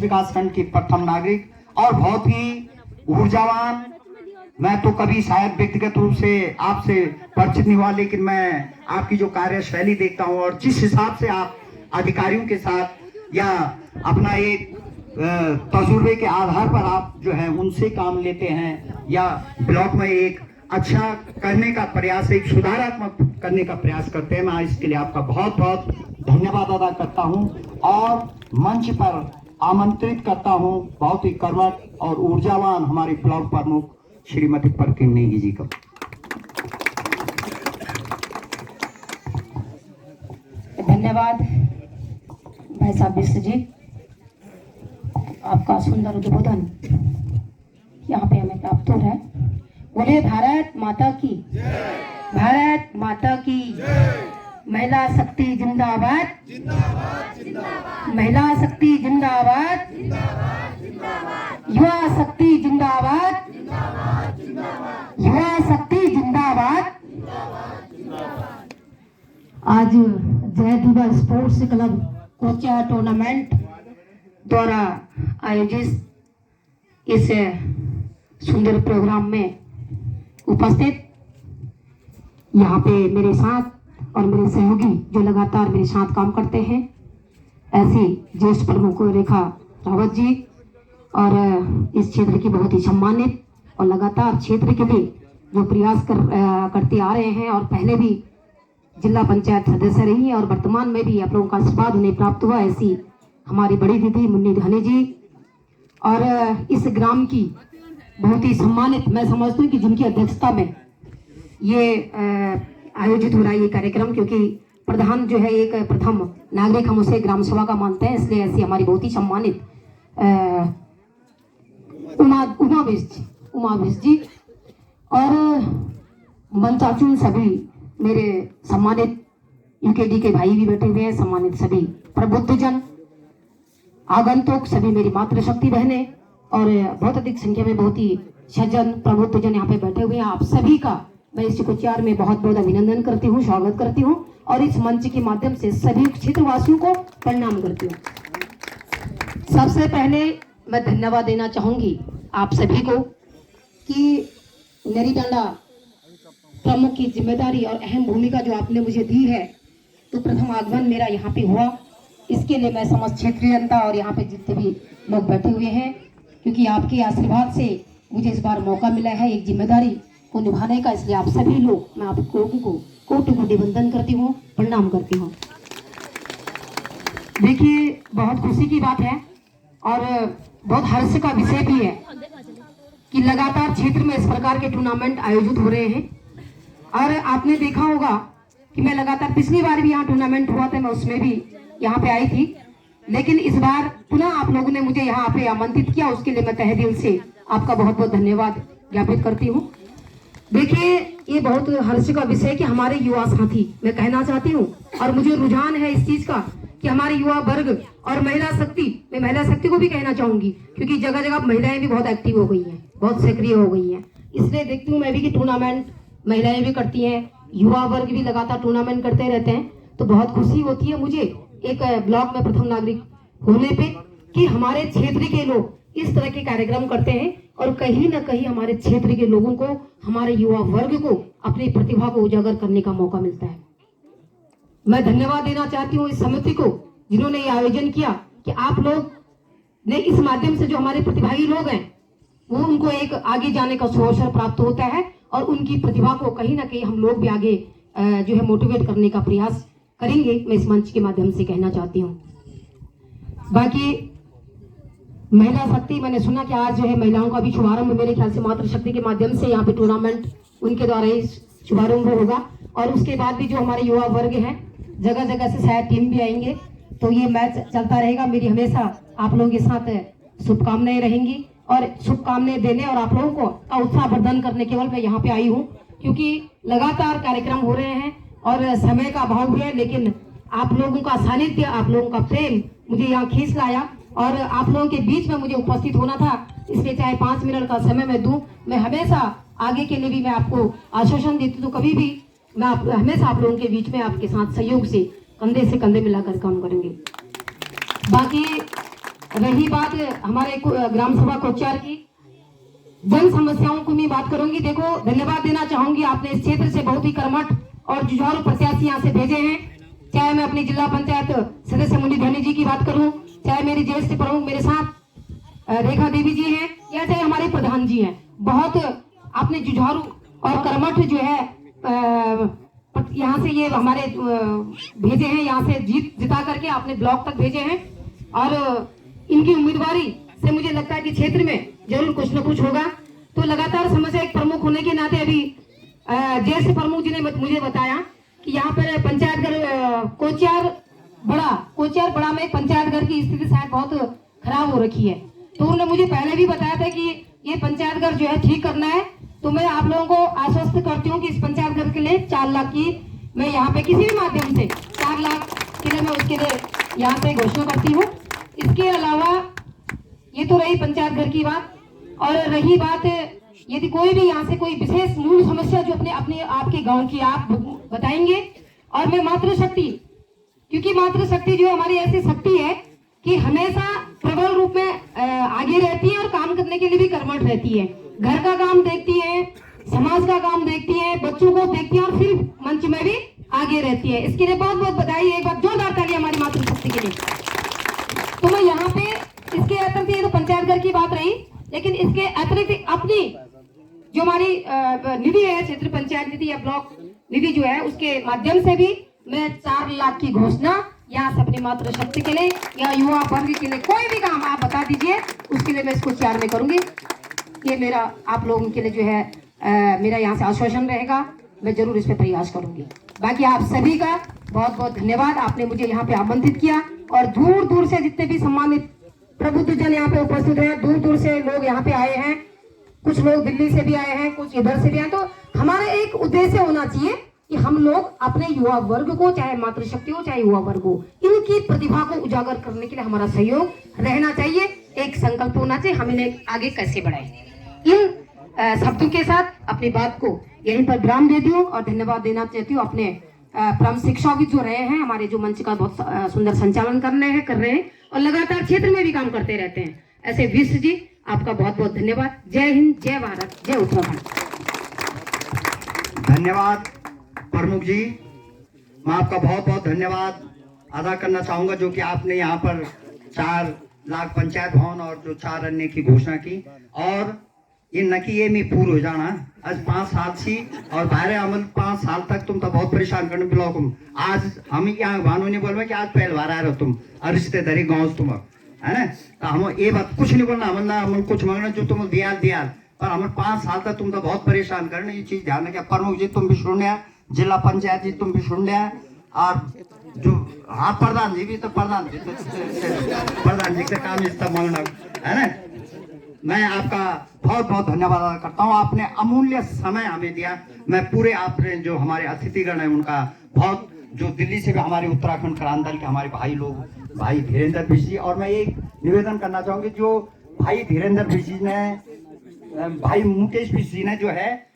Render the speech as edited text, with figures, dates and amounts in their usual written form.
विकासखंड की प्रथम नागरिक और बहुत ही ऊर्जावान। मैं तो कभी शायद व्यक्तिगत रूप से आपसे परिचित नहीं हुआ, लेकिन मैं आपकी जो कार्यशैली देखता हूं और जिस हिसाब से आप अधिकारियों के साथ या अपना एक तजुर्बे के आधार पर आप जो है उनसे काम लेते हैं या ब्लॉक में एक अच्छा करने का प्रयास, एक सुधारात्मक करने का प्रयास करते हैं, मैं इसके लिए आपका बहुत बहुत धन्यवाद अदा करता हूं और मंच पर आमंत्रित करता हूं बहुत ही कर्मठ और ऊर्जावान हमारे ब्लॉक प्रमुख श्रीमती परवीन नेगी जी को। धन्यवाद भाई साहब बिष्ट जी, आपका सुंदर उद्बोधन यहाँ पे हमें प्राप्त हो रहा है। बोले भारत माता की, भारत माता की, महिला शक्ति जिंदाबाद, महिला शक्ति जिंदाबाद, युवा शक्ति जिंदाबाद, युवा शक्ति जिंदाबाद। आज जय दिवस स्पोर्ट्स क्लब कोचा टूर्नामेंट द्वारा आयोजित इस सुंदर प्रोग्राम में उपस्थित यहाँ पे मेरे साथ और मेरे सहयोगी जो लगातार मेरे साथ काम करते हैं, ऐसी ज्येष्ठ प्रमुख रेखा रावत जी और इस क्षेत्र की बहुत ही सम्मानित और लगातार क्षेत्र के लिए जो प्रयास करते आ रहे हैं और पहले भी जिला पंचायत सदस्य रही हैं और वर्तमान में भी आप लोगों का आशीर्वाद उन्हें प्राप्त हुआ, ऐसी हमारी बड़ी दीदी मुन्नी धानी जी और इस ग्राम की बहुत ही सम्मानित, मैं समझती हूँ कि जिनकी अध्यक्षता में ये आयोजित हो रहा है ये कार्यक्रम, क्योंकि प्रधान जो है एक प्रथम नागरिक हम उसे ग्राम सभा का मानते हैं, इसलिए ऐसी हमारी बहुत ही सम्मानित उमा बिष्ट जी और मंचाचुन सभी मेरे सम्मानित यूकेडी के भाई भी बैठे हुए हैं, सम्मानित सभी प्रबुद्धजन, आगंतुक सभी मेरी मातृशक्ति बहनें और बहुत अधिक संख्या में बहुत ही सज्जन प्रबुद्धजन यहाँ पे बैठे हुए हैं। आप सभी का मैं इस कुचार में बहुत बहुत अभिनंदन करती हूँ, स्वागत करती हूँ और इस मंच के माध्यम से सभी क्षेत्रवासियों को प्रणाम करती हूँ। सबसे पहले मैं धन्यवाद देना चाहूंगी आप सभी को कि नरी डांडा प्रमुख की जिम्मेदारी और अहम भूमिका जो आपने मुझे दी है, तो प्रथम आगमन मेरा यहाँ पे हुआ, इसके लिए मैं समस्त क्षेत्रीय जनता और यहाँ पे जितने भी लोग बैठे हुए हैं, क्योंकि आपके आशीर्वाद से मुझे इस बार मौका मिला है एक जिम्मेदारी को निभाने का, इसलिए आप सभी लोग, मैं आप लोगों को कोटि कोटि वंदन करती हूँ, प्रणाम करती हूँ। देखिए बहुत खुशी की बात है और बहुत हर्ष का विषय भी है कि लगातार क्षेत्र में इस प्रकार के टूर्नामेंट आयोजित हो रहे हैं और आपने देखा होगा कि मैं लगातार पिछली बार भी यहाँ टूर्नामेंट हुआ था, मैं उसमें भी यहाँ पे आई थी, लेकिन इस बार पुनः आप लोगों ने मुझे यहाँ पे आमंत्रित किया, उसके लिए मैं तहे दिल से आपका बहुत बहुत धन्यवाद ज्ञापित करती हूँ। देखिए ये बहुत हर्ष का विषय है कि हमारे युवा साथी, मैं कहना चाहती हूँ और मुझे रुझान है इस चीज का कि हमारे युवा वर्ग और महिला शक्ति, मैं महिला शक्ति को भी कहना चाहूंगी क्योंकि जगह जगह महिलाएं भी बहुत एक्टिव हो गई हैं, बहुत सक्रिय हो गई हैं, इसलिए देखती हूँ मैं भी कि टूर्नामेंट महिलाएं भी करती हैं, युवा वर्ग भी लगातार टूर्नामेंट करते रहते हैं, तो बहुत खुशी होती है मुझे एक ब्लॉक में प्रथम नागरिक होने पे कि हमारे क्षेत्र के लोग इस तरह के कार्यक्रम करते हैं और कहीं ना कहीं हमारे क्षेत्र के लोगों को, हमारे युवा वर्ग को अपनी प्रतिभा को उजागर करने का मौका मिलता है। मैं धन्यवाद देना चाहती हूँ इस समिति को जिन्होंने ये आयोजन किया कि आप लोग ने इस माध्यम से जो हमारे प्रतिभागी लोग हैं वो उनको एक आगे जाने का अवसर प्राप्त होता है और उनकी प्रतिभा को कहीं ना कहीं हम लोग भी आगे जो है मोटिवेट करने का प्रयास करेंगे, मैं इस मंच के माध्यम से कहना चाहती हूँ। बाकी महिला शक्ति, मैंने सुना कि आज जो है महिलाओं का भी शुभारंभ मेरे ख्याल से मातृशक्ति के माध्यम से यहाँ पे टूर्नामेंट उनके द्वारा ही शुभारंभ होगा और उसके बाद भी जो हमारे युवा वर्ग हैं जगह जगह से शायद टीम भी आएंगे, तो ये मैच चलता रहेगा। मेरी हमेशा आप लोगों के साथ शुभकामनाएं रहेंगी और शुभकामनाएं देने और आप लोगों को उत्साह वर्धन करने केवल मैं यहाँ पे आई हूँ क्योंकि लगातार कार्यक्रम हो रहे हैं और समय का अभाव भी है, लेकिन आप लोगों का सानिध्य, आप लोगों का प्रेम मुझे यहाँ खींच लाया और आप लोगों के बीच में मुझे उपस्थित होना था, इसलिए चाहे 5 मिनट का समय मैं दूं, मैं हमेशा आगे के लिए भी मैं आपको आश्वासन देती हूँ, कभी भी मैं हमेशा आप लोगों के बीच में आपके साथ सहयोग से कंधे मिलाकर काम करेंगे। बाकी रही बात हमारे ग्राम सभा कोचार की जन समस्याओं को मैं बात करूंगी। देखो, धन्यवाद देना चाहूंगी, आपने इस क्षेत्र से बहुत ही कर्मठ और जुझारू प्रत्याशी यहाँ से भेजे हैं। चाहे मैं अपनी जिला पंचायत सदस्य मुंडी धनी जी की बात करूं, चाहे मेरी ज्येष्ठ प्रमुख मेरे साथ रेखा देवी जी हैं, या चाहे हमारे प्रधान जी हैं, बहुत आपने जुझारू और कर्मठ जो है यहाँ से ये हमारे भेजे हैं, यहाँ से जिता करके आपने ब्लॉक तक भेजे हैं। और इनकी उम्मीदवारी से मुझे लगता है कि क्षेत्र में जरूर कुछ न कुछ होगा। तो लगातार समस्या एक प्रमुख होने के नाते अभी ज्येष्ठ प्रमुख जी ने मुझे बताया कि यहाँ पर पंचायत घर कोचियार बड़ा में पंचायत घर की स्थिति शायद बहुत खराब हो रखी है। तो उन्होंने मुझे पहले भी बताया था कि ये पंचायत घर जो है ठीक करना है। तो मैं आप लोगों को आश्वस्त करती हूँ कि इस पंचायत घर के लिए 4 लाख की मैं यहाँ पे किसी भी माध्यम से 4 लाख के लिए मैं उसके लिए यहाँ पे घोषणा करती हूँ। इसके अलावा ये तो रही पंचायत घर की बात, और रही बात यदि कोई भी यहाँ से कोई विशेष मूल समस्या जो अपने आपके गांव की आप बताएंगे। और मैं मातृशक्ति, क्योंकि मातृशक्ति जो है हमारी ऐसी शक्ति है कि हमेशा प्रबल रूप में आगे रहती है और काम करने के लिए भी कर्मठ रहती है। घर का काम देखती है, समाज का काम देखती है, बच्चों को देखती है और फिर मंच में भी आगे रहती है। इसके लिए बहुत बहुत बधाई, एक बार जोरदार ताली हमारी मातृशक्ति के लिए। तो मैं यहाँ पे इसके अतिरिक्त, ये तो पंचायत घर की बात रही, लेकिन इसके अतिरिक्त अपनी जो हमारी निधि है, क्षेत्र पंचायत निधि या ब्लॉक निधि जो है, उसके माध्यम से भी मैं 4 लाख की घोषणा यहाँ से अपनी मातृशक्ति के लिए या युवा वर्ग के लिए कोई भी काम आप बता दीजिए, उसके लिए मैं इसको 4 में करूंगी। ये मेरा आप लोगों के लिए जो है मेरा यहाँ से आश्वासन रहेगा, मैं जरूर इस पे प्रयास करूंगी। बाकी आप सभी का बहुत बहुत धन्यवाद, आपने मुझे यहाँ पे आमंत्रित किया। और दूर दूर से जितने भी सम्मानित प्रबुद्धजन यहाँ पे उपस्थित हैं, दूर दूर से लोग यहाँ पे आए हैं, कुछ लोग दिल्ली से भी आए हैं, कुछ इधर से भी आए। तो हमारा एक उद्देश्य होना चाहिए कि हम लोग अपने युवा वर्ग को, चाहे मातृशक्ति हो चाहे युवा वर्ग हो, इनकी प्रतिभा को उजागर करने के लिए हमारा सहयोग रहना चाहिए। एक संकल्प होना चाहिए, हम इन्हें आगे कैसे बढ़ाएं। इन शब्दों के साथ अपनी बात को यहीं पर विराम देती हूँ और धन्यवाद देना चाहती हूँ अपने परम शिक्षाविद जो रहे हैं, हमारे जो मंच का बहुत सुंदर संचालन कर रहे हैं और लगातार क्षेत्र में भी काम करते रहते हैं, ऐसे विश्व जी, आपका बहुत बहुत धन्यवाद। जय हिंद, जय भारत, जय उत्तराखंड। धन्यवाद प्रमुख जी, मैं आपका बहुत बहुत धन्यवाद अदा करना चाहूंगा, जो कि आपने यहाँ पर 4 लाख पंचायत भवन और जो 4 अन्य की घोषणा की। और ये न कि ये में पूर्ण हो जाना आज 5 साल सी और बाहर अमल 5 साल तक तुम तो बहुत परेशान करने ब्लॉक में। आज हम यहाँ भानु नहीं बोल कि आज पहले बार आ रहे हो तुम और रिश्तेदारी गाँव तुम है ना, तो हम ये बात कुछ नहीं बोलना, हम कुछ मांगना जो तुम दिया पर हम 5 साल तक तुम तो बहुत परेशान करने, ये चीज ध्यान रखिए। प्रमुख जी तुम भी सुन लिया, जिला पंचायत जी तुम भी सुन लिया, और जो हाँ प्रधान जी भी तो प्रधान जी का काम इस तब मांगना है ना। मैं आपका बहुत बहुत धन्यवाद अदा करता हूँ, आपने अमूल्य समय हमें दिया। मैं पूरे आपने जो हमारे अतिथिगण है उनका बहुत, जो दिल्ली से भी हमारे उत्तराखंड क्रांति दल के हमारे भाई लोग, भाई धीरेन्द्र बिश जी, और मैं एक निवेदन करना चाहूंगी, जो भाई धीरेन्द्र बिश जी ने, भाई मुकेश बिश जी ने जो है